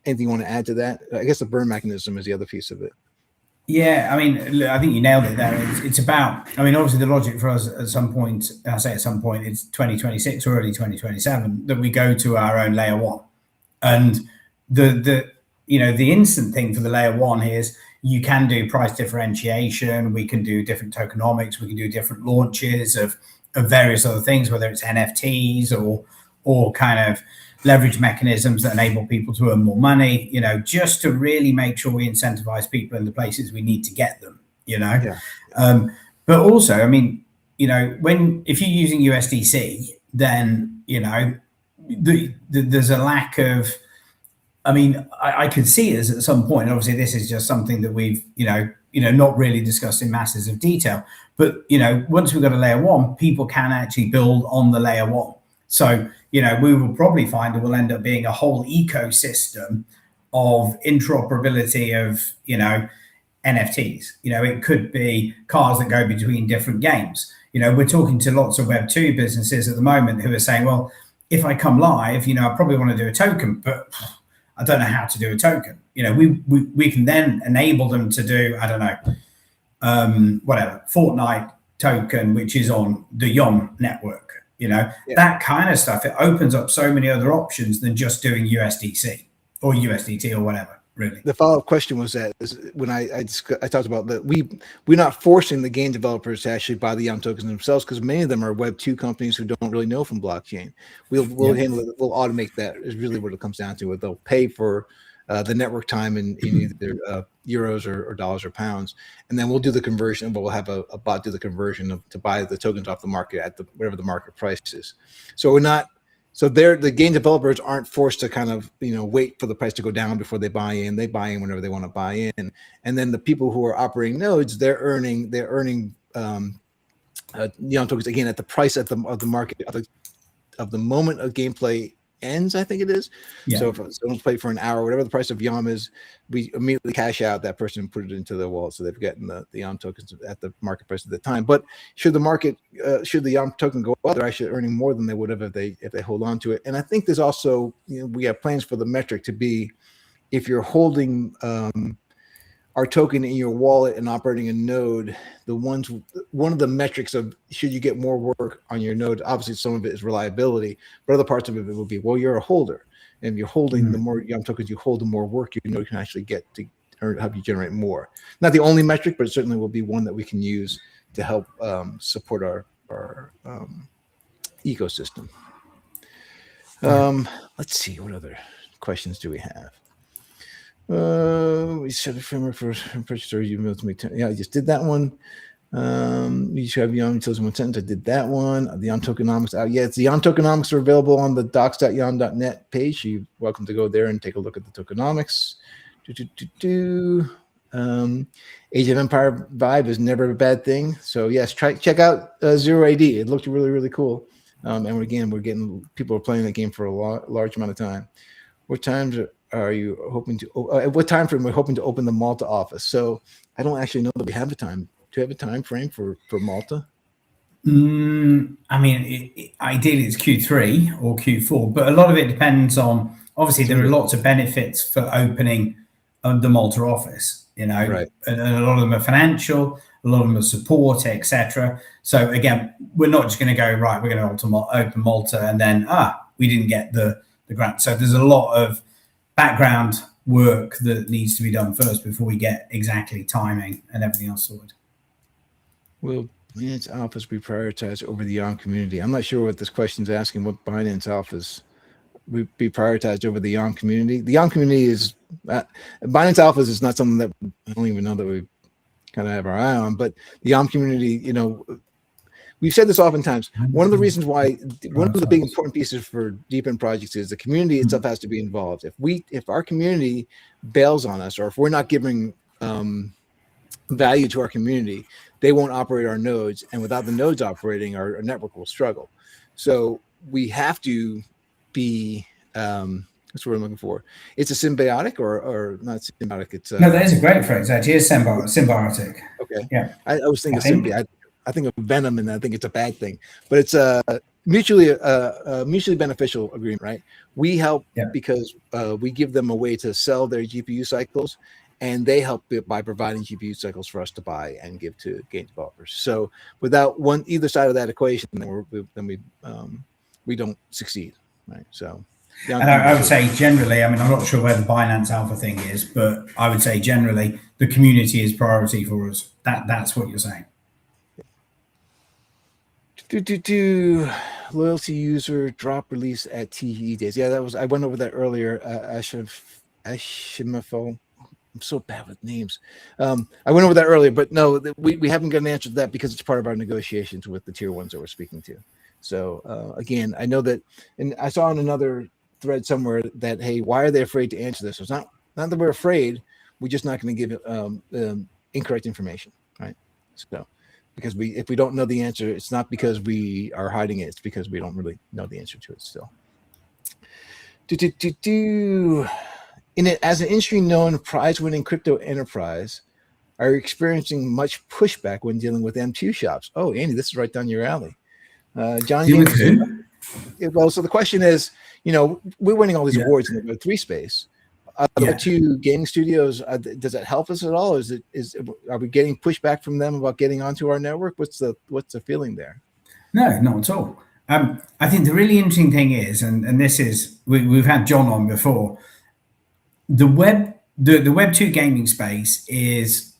A: Anything you want to add to that? I guess the burn mechanism is the other piece of it.
D: Yeah, I mean, I think you nailed it there. It's about, obviously the logic for us at some point, I say at some point, it's 2026 or early 2027 that we go to our own layer one. And the instant thing for the layer one is you can do price differentiation. We can do different tokenomics. We can do different launches of various other things, whether it's NFTs or kind of leverage mechanisms that enable people to earn more money, you know, just to really make sure we incentivize people in the places we need to get them, you know. But also, I mean, you know, if you're using USDC, then, you know, there's a lack of, I mean, I could see us at some point. Obviously, this is just something that we've, you know, not really discussed in masses of detail. But, you know, once we've got a layer one, people can actually build on the layer one. So, you know, we will probably find it will end up being a whole ecosystem of interoperability of, you know, NFTs. You know, it could be cars that go between different games. You know, we're talking to lots of Web2 businesses at the moment who are saying, well, if I come live, you know, I probably want to do a token, but I don't know how to do a token. You know, we can then enable them to do, I don't know, whatever, Fortnite token, which is on the YOM network. You know, that kind of stuff. It opens up so many other options than just doing USDC or USDT or whatever. Really.
A: The follow-up question was that when I talked about that we're not forcing the game developers to actually buy the YOM tokens themselves, because many of them are Web2 companies who don't really know from blockchain. We'll handle it. We'll automate that. Is really what it comes down to. They'll pay for the network time in either euros or dollars or pounds, and then we'll do the conversion. But we'll have a bot do the conversion to buy the tokens off the market at whatever the market price is. So we're not. So the game developers aren't forced to kind of, you know, wait for the price to go down before they buy in. They buy in whenever they want to buy in, and then the people who are operating nodes, they're earning YOM tokens again at the price of the market of the moment of gameplay ends, I think it is. So if someone's played for an hour, whatever the price of YOM is, we immediately cash out that person and put it into their wallet, so they've gotten the YOM tokens at the market price at the time. But should the YOM token go up, they're actually earning more than they would have if they hold on to it. And I think there's also, you know, we have plans for the metric to be, if you're holding our token in your wallet and operating a node, one of the metrics of should you get more work on your node, obviously some of it is reliability, but other parts of it will be, well, you're a holder, and you're holding the more YOM tokens you hold, the more work you know you can actually get to help you generate more. Not the only metric, but it certainly will be one that we can use to help support our ecosystem. Let's see, what other questions do we have? We set a framework for purchase or you emailed to me. Yeah, I just did that one. You should have YOM until one sentence. I did that one. The YOM tokenomics out. Yeah, it's the YOM tokenomics are available on the docs.yom.net page. You're welcome to go there and take a look at the tokenomics. Age of Empire vibe is never a bad thing. So yes, check out Zero AD. It looked really, really cool. And again, people are playing that game for a large amount of time. What times are you hoping to? At what time frame we're hoping to open the Malta office? So I don't actually know that we have a time. Do you have a time frame for Malta?
D: I mean, ideally it's Q3 or Q4, but a lot of it depends on. Obviously, there are lots of benefits for opening the Malta office. You know,
A: right.
D: And a lot of them are financial, a lot of them are support, etc. So again, we're not just going to go right. We're going to open Malta and then we didn't get the grant. So there's a lot of background work that needs to be done first before we get exactly timing and everything else sorted.
A: Will Binance Alphas be prioritized over the YOM community? I'm not sure what this question is asking. What Binance Alphas would be prioritized over the YOM community? The YOM community is Binance Alphas is not something that I don't even know that we kind of have our eye on. But the YOM community, you know, we've said this oftentimes. One of the reasons why, one of the big important pieces for DePIN projects is the community itself has to be involved. If our community bails on us, or if we're not giving value to our community, they won't operate our nodes, and without the nodes operating, our network will struggle. So we have to be. That's what I'm looking for. It's a symbiotic, or not symbiotic. It's
D: no, that is a great phrase. Actually, it's symbiotic.
A: Okay.
D: Yeah.
A: I was thinking symbiotic. I think of venom, and I think it's a bad thing, but it's a mutually beneficial agreement, right? We help because we give them a way to sell their GPU cycles, and they help by providing GPU cycles for us to buy and give to game developers. So without either side of that equation, we don't succeed, right? So.
D: And I would say generally, I mean, I'm not sure where the Binance Alpha thing is, but I would say generally the community is priority for us. That's what you're saying.
A: loyalty user drop release at TE days. Yeah, that was, I went over that earlier. Ashimafo. I'm so bad with names. I went over that earlier, but no, we haven't got an answer to that because it's part of our negotiations with the tier ones that we're speaking to. So again, I know that, and I saw in another thread somewhere that, hey, why are they afraid to answer this? It's not that we're afraid. We're just not going to give incorrect information, right? So because if we don't know the answer, it's not because we are hiding it. It's because we don't really know the answer to it still. As an industry-known prize-winning crypto enterprise, are you experiencing much pushback when dealing with M2 shops? Oh, Andy, this is right down your alley. John James. Well, so the question is, we're winning all these awards in the Web3 space. The Web2 gaming studios, does that help us at all? Are we getting pushback from them about getting onto our network? What's the feeling there?
D: No, not at all. I think the really interesting thing is, and this is, we've had John on before. The Web2 gaming space is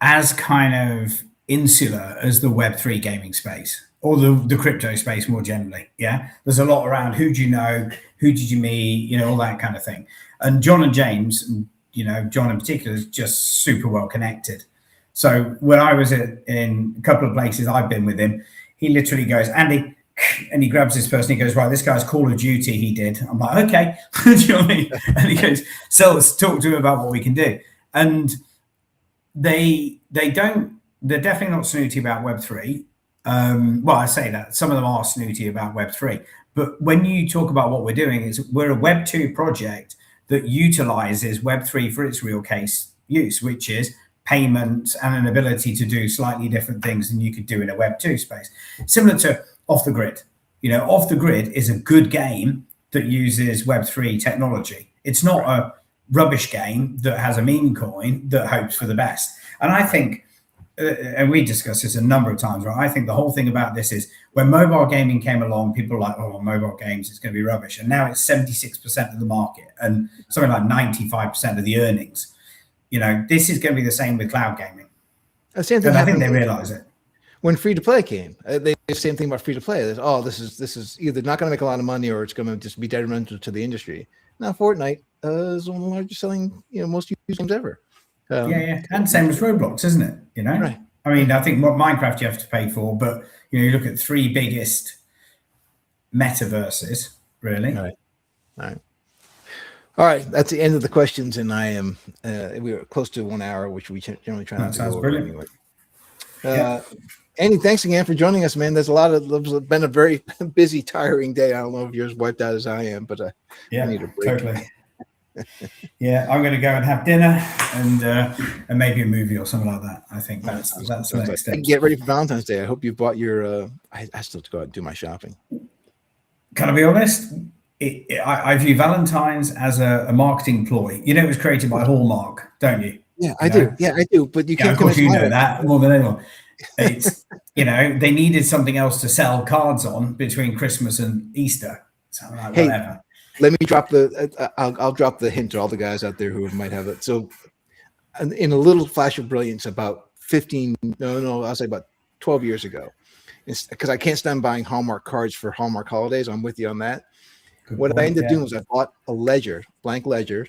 D: as kind of insular as the Web3 gaming space, or the crypto space more generally. Yeah, there's a lot around who do you know, who did you meet, all that kind of thing. And John and James, John in particular, is just super well connected. So when I was in a couple of places I've been with him, he literally goes, Andy, and he grabs this person. He goes, right, this guy's Call of Duty. He did. I'm like, okay. Do you know what I mean? And he goes, so let's talk to him about what we can do. And they're definitely not snooty about Web3. Well, I say that some of them are snooty about Web3. But when you talk about what we're doing, we're a Web2 project that utilizes Web3 for its real case use, which is payments and an ability to do slightly different things than you could do in a Web2 space. Similar to Off the Grid. Off the Grid is a good game that uses Web3 technology. It's not a rubbish game that has a meme coin that hopes for the best. And I think, and we discussed this a number of times, right? I think the whole thing about this is when mobile gaming came along, people were like, oh, mobile games, it's going to be rubbish. And now it's 76% of the market and something like 95% of the earnings. This is going to be the same with cloud gaming.
A: Same thing.
D: And I think they realize it.
A: When free to play came, they the same thing about free to play. This is either not going to make a lot of money or it's going to just be detrimental to the industry. Now Fortnite is one of the largest selling, most used games ever.
D: And same as Roblox, isn't it?
A: Right.
D: I mean, I think what Minecraft you have to pay for, but you look at three biggest metaverses, really.
A: All right. That's the end of the questions, and I am we are close to 1 hour, which we generally try not to go over anyway. Andy, thanks again for joining us, man. There's been a very busy, tiring day. I don't know if you're as wiped out as I am, but I need a break.
D: Totally. I'm going to go and have dinner and maybe a movie or something like that. I think that's the next step.
A: Get ready for Valentine's Day. I hope you bought your. I still have to go out and do my shopping.
D: Can I be honest? I view Valentine's as a marketing ploy. It was created by Hallmark, don't you?
A: Yeah, I do. Yeah, I do. But you can't.
D: Of course, you know that more than anyone. It's they needed something else to sell cards on between Christmas and Easter. So like, whatever.
A: Let me drop I'll drop the hint to all the guys out there who might have it. So, in a little flash of brilliance, about 12 years ago, because I can't stand buying Hallmark cards for Hallmark holidays. I'm with you on that. What I ended up doing was I bought a blank ledger,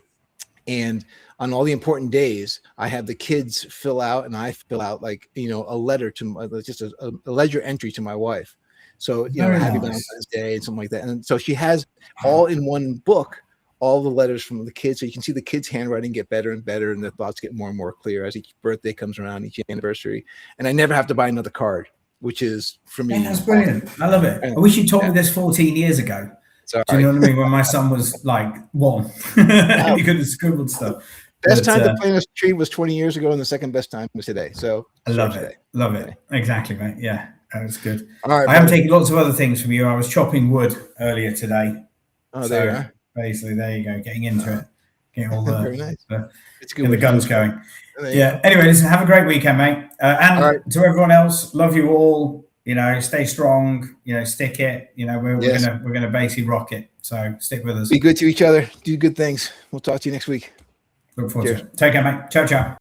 A: and on all the important days, I have the kids fill out, and I fill out a letter to just a ledger entry to my wife. So, happy Valentine's Day and something like that. And so she has all in one book, all the letters from the kids. So you can see the kids' handwriting get better and better, and the thoughts get more and more clear as each birthday comes around, each anniversary. And I never have to buy another card, which is, for me,
D: that's brilliant. I love it. I wish you told me this 14 years ago.
A: Sorry.
D: Do you know what I mean? When my son was like 1, you could have scribbled stuff.
A: Best time to plant a tree was 20 years ago, and the second best time was today. So
D: I love it. Love it. Exactly, mate. Yeah, that was good.
A: All right,
D: I am taking lots of other things from you. I was chopping wood earlier today.
A: Oh, there you are.
D: Basically, there you go. Getting into it. Getting all the,
A: very nice.
D: It's good. The guns going. Yeah. Anyway, listen, have a great weekend, mate. And to everyone else, love you all. Stay strong. Stick it. We're gonna basically rock it. So stick with us.
A: Be good to each other. Do good things. We'll talk to you next week.
D: Look forward to it. Take care, mate. Ciao, ciao.